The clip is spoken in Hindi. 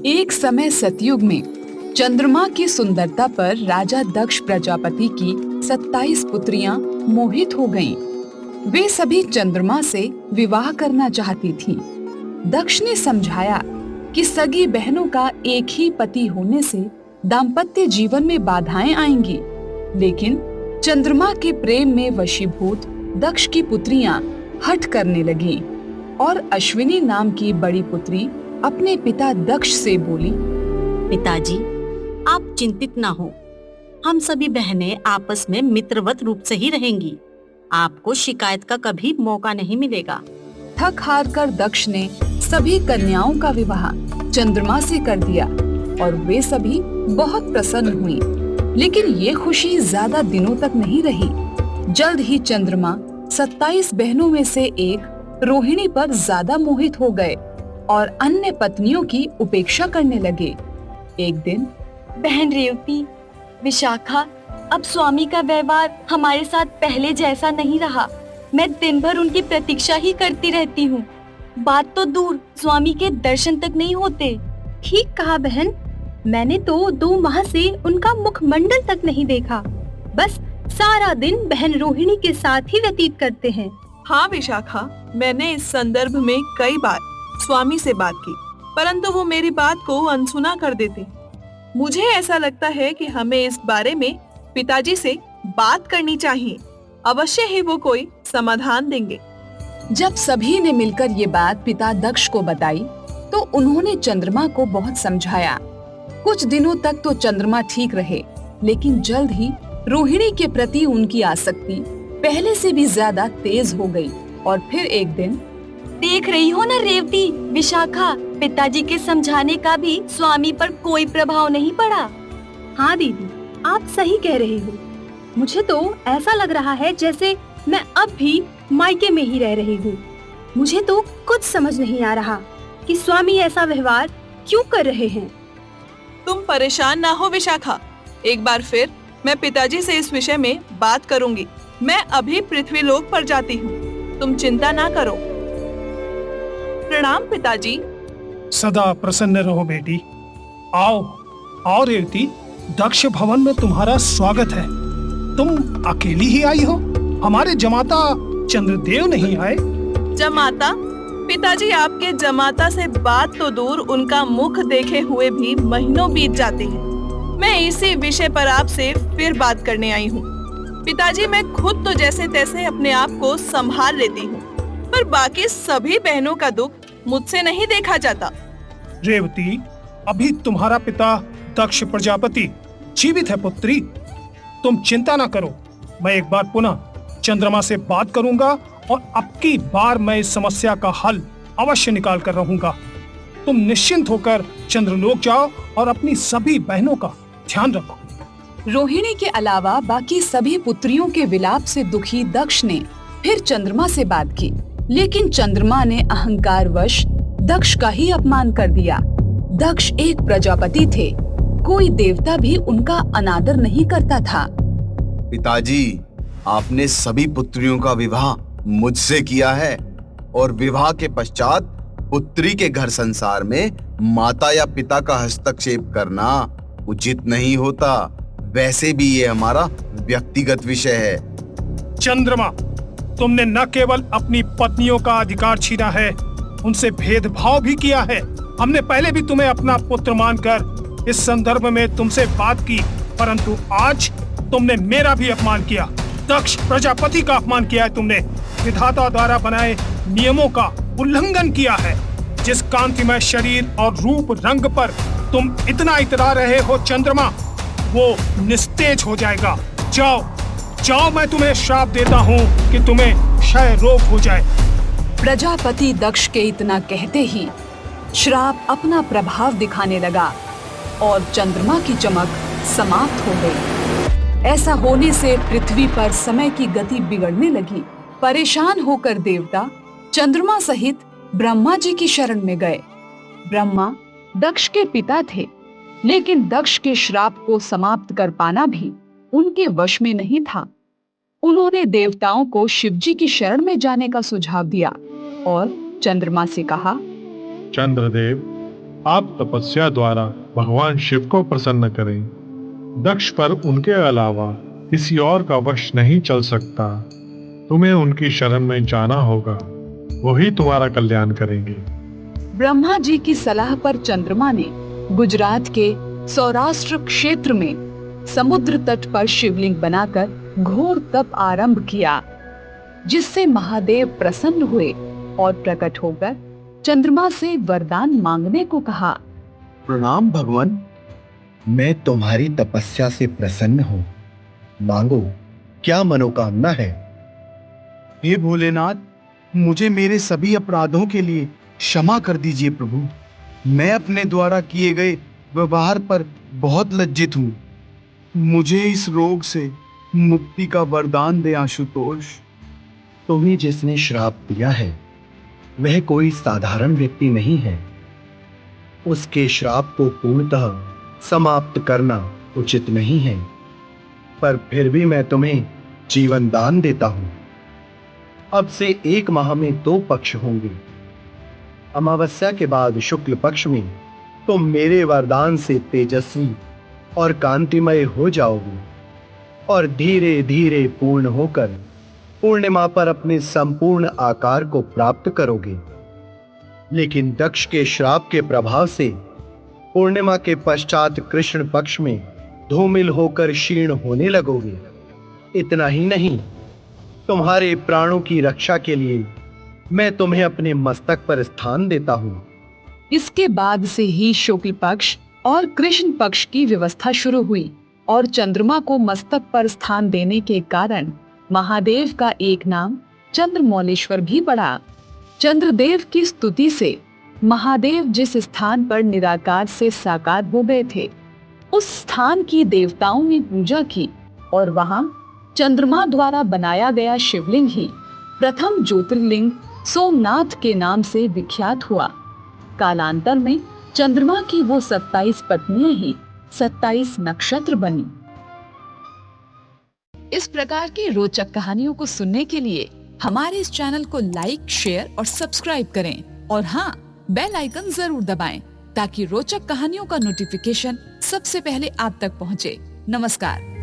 एक समय सतयुग में चंद्रमा की सुंदरता पर राजा दक्ष प्रजापति की 27 पुत्रियां मोहित हो गईं। वे सभी चंद्रमा से विवाह करना चाहती थीं। दक्ष ने समझाया कि सगी बहनों का एक ही पति होने से दाम्पत्य जीवन में बाधाएं आएंगी, लेकिन चंद्रमा के प्रेम में वशीभूत दक्ष की पुत्रियां हठ करने लगीं और अश्विनी नाम की बड़ी पुत्री अपने पिता दक्ष से बोली, पिताजी, आप चिंतित ना हो। हम सभी बहनें आपस में मित्रवत रूप से ही रहेंगी। आपको शिकायत का कभी मौका नहीं मिलेगा। थक हार कर दक्ष ने सभी कन्याओं का विवाह चंद्रमा से कर दिया और वे सभी बहुत प्रसन्न हुई। लेकिन ये खुशी ज्यादा दिनों तक नहीं रही। जल्द ही चंद्रमा 27 बहनों में से एक रोहिणी पर ज्यादा मोहित हो गए और अन्य पत्नियों की उपेक्षा करने लगे। एक दिन, बहन रेवती, विशाखा, अब स्वामी का व्यवहार हमारे साथ पहले जैसा नहीं रहा। मैं दिन भर उनकी प्रतीक्षा ही करती रहती हूँ। बात तो दूर, स्वामी के दर्शन तक नहीं होते। ठीक कहा बहन, मैंने तो 2 माह से उनका मुखमंडल तक नहीं देखा। बस सारा दिन बहन रोहिणी के साथ ही व्यतीत करते हैं। हाँ विशाखा, मैंने इस संदर्भ में कई बार स्वामी से बात की, परंतु वो मेरी बात को अनसुना कर देते। मुझे ऐसा लगता है कि हमें इस बारे में पिताजी से बात करनी चाहिए। अवश्य ही वो कोई समाधान देंगे। जब सभी ने मिलकर ये बात पिता दक्ष को बताई, तो उन्होंने चंद्रमा को बहुत समझाया। कुछ दिनों तक तो चंद्रमा ठीक रहे, लेकिन जल्द ही रोहिणी के प्रति उनकी आसक्ति पहले से भी ज्यादा तेज हो गई। और फिर एक दिन, देख रही हो ना रेवती, विशाखा, पिताजी के समझाने का भी स्वामी पर कोई प्रभाव नहीं पड़ा। हाँ दीदी, आप सही कह रहे हो। मुझे तो ऐसा लग रहा है जैसे मैं अब भी मायके में ही रह रही हूँ। मुझे तो कुछ समझ नहीं आ रहा कि स्वामी ऐसा व्यवहार क्यों कर रहे हैं। तुम परेशान ना हो विशाखा, एक बार फिर मैं पिताजी से इस विषय में बात करूंगी। मैं अभी पृथ्वीलोक पर जाती हूँ, तुम चिंता ना करो। प्रणाम पिताजी। सदा प्रसन्न रहो बेटी। आओ आओ रेवती, दक्ष भवन में तुम्हारा स्वागत है। तुम अकेली ही आई हो? हमारे जमाता चंद्रदेव नहीं आए? जमाता? पिताजी, आपके जमाता से बात तो दूर, उनका मुख देखे हुए भी महीनों बीत जाते हैं। मैं इसी विषय पर आपसे फिर बात करने आई हूँ। पिताजी, मैं खुद तो जैसे तैसे अपने आप को संभाल लेती हूँ, पर बाकी सभी बहनों का दुख मुझसे नहीं देखा जाता। रेवती, अभी तुम्हारा पिता दक्ष प्रजापति जीवित है पुत्री। तुम चिंता ना करो, मैं एक बार पुनः चंद्रमा से बात करूंगा और अब की बार मैं इस समस्या का हल अवश्य निकाल कर रहूंगा। तुम निश्चिंत होकर चंद्रलोक जाओ और अपनी सभी बहनों का ध्यान रखो। रोहिणी के अलावा बाकी सभी पुत्रियों के विलाप से दुखी दक्ष ने फिर चंद्रमा से बात की, लेकिन चंद्रमा ने अहंकारवश दक्ष का ही अपमान कर दिया। दक्ष एक प्रजापति थे, कोई देवता भी उनका अनादर नहीं करता था। पिताजी, आपने सभी पुत्रियों का विवाह मुझसे किया है और विवाह के पश्चात पुत्री के घर संसार में माता या पिता का हस्तक्षेप करना उचित नहीं होता। वैसे भी ये हमारा व्यक्तिगत विषय है। चंद्रमा, तुमने न केवल अपनी पत्नियों का अधिकार छीना है, उनसे भेदभाव भी किया है। हमने पहले भी तुम्हें अपना पुत्र मानकर इस संदर्भ में तुमसे बात की, परंतु आज तुमने मेरा भी अपमान किया। दक्ष प्रजापति का अपमान किया है तुमने। विधाता द्वारा बनाए नियमों का उल्लंघन किया है। जिस कांतिमय शरीर और रूप रंग पर तुम इतना इतरा रहे हो चंद्रमा, वो निस्तेज हो जाएगा। जाओ जाओ, मैं तुम्हें श्राप देता हूँ कि तुम्हें क्षय रोग हो जाए। प्रजापति दक्ष के इतना कहते ही श्राप अपना प्रभाव दिखाने लगा और चंद्रमा की चमक समाप्त हो गई। ऐसा होने से पृथ्वी पर समय की गति बिगड़ने लगी। परेशान होकर देवता चंद्रमा सहित ब्रह्मा जी की शरण में गए। ब्रह्मा दक्ष के पिता थे, लेकिन दक्ष के श्राप को समाप्त कर पाना भी उनके वश में नहीं था। उन्होंने देवताओं को शिवजी की शरण में जाने का सुझाव दिया और चंद्रमा से कहा, चंद्रदेव, आप तपस्या द्वारा भगवान शिव को प्रसन्न करें। दक्ष पर उनके अलावा किसी और का वश नहीं चल सकता। तुम्हें उनकी शरण में जाना होगा, वही तुम्हारा कल्याण करेंगे। ब्रह्मा जी की सलाह पर चंद्रमा ने गुजरात के सौराष्ट्र क्षेत्र में समुद्र तट पर शिवलिंग बनाकर घोर तप आरंभ किया, जिससे महादेव प्रसन्न हुए और प्रकट होकर चंद्रमा से वरदान मांगने को कहा। प्रणाम भगवान, मैं तुम्हारी तपस्या से प्रसन्न हूँ। मांगो, क्या मनोकामना है? हे भोलेनाथ, मुझे मेरे सभी अपराधों के लिए क्षमा कर दीजिए प्रभु। मैं अपने द्वारा किए गए व्यवहार पर बहुत लज्जित हूँ। मुझे इस रोग से मुक्ति का वरदान दे आशुतोष। तुम्हें जिसने श्राप दिया है वह कोई साधारण व्यक्ति नहीं है। उसके श्राप को पूर्णतः समाप्त करना उचित नहीं है, पर फिर भी मैं तुम्हें जीवन दान देता हूं। अब से 1 माह में 2 पक्ष होंगे। अमावस्या के बाद शुक्ल पक्ष में तुम मेरे वरदान से तेजस्वी और कांतिमय हो जाओगे और धीरे धीरे पूर्ण होकर पूर्णिमा पर अपने संपूर्ण आकार को प्राप्त करोगे। लेकिन दक्ष के श्राप के प्रभाव से पूर्णिमा के पश्चात कृष्ण पक्ष में धूमिल होकर क्षीण होने लगोगे। इतना ही नहीं, तुम्हारे प्राणों की रक्षा के लिए मैं तुम्हें अपने मस्तक पर स्थान देता हूं। इसके बाद से ही शुक्ल पक्ष और कृष्ण पक्ष की व्यवस्था शुरू हुई और चंद्रमा को मस्तक पर स्थान देने के कारण महादेव का एक नाम चंद्रमौलेश्वर भी पड़ा। चंद्रदेव की स्तुति से महादेव जिस स्थान पर निराकार से साकार हो गए थे, उस स्थान की देवताओं ने पूजा की और वहां चंद्रमा द्वारा बनाया गया शिवलिंग ही प्रथम ज्योतिर्लिंग सोमनाथ के नाम से विख्यात हुआ। कालांतर में चंद्रमा की वो 27 पत्नियां ही 27 नक्षत्र बनी। इस प्रकार की रोचक कहानियों को सुनने के लिए हमारे इस चैनल को लाइक, शेयर और सब्सक्राइब करें और हाँ, बेल आइकन जरूर दबाएं ताकि रोचक कहानियों का नोटिफिकेशन सबसे पहले आप तक पहुंचे। नमस्कार।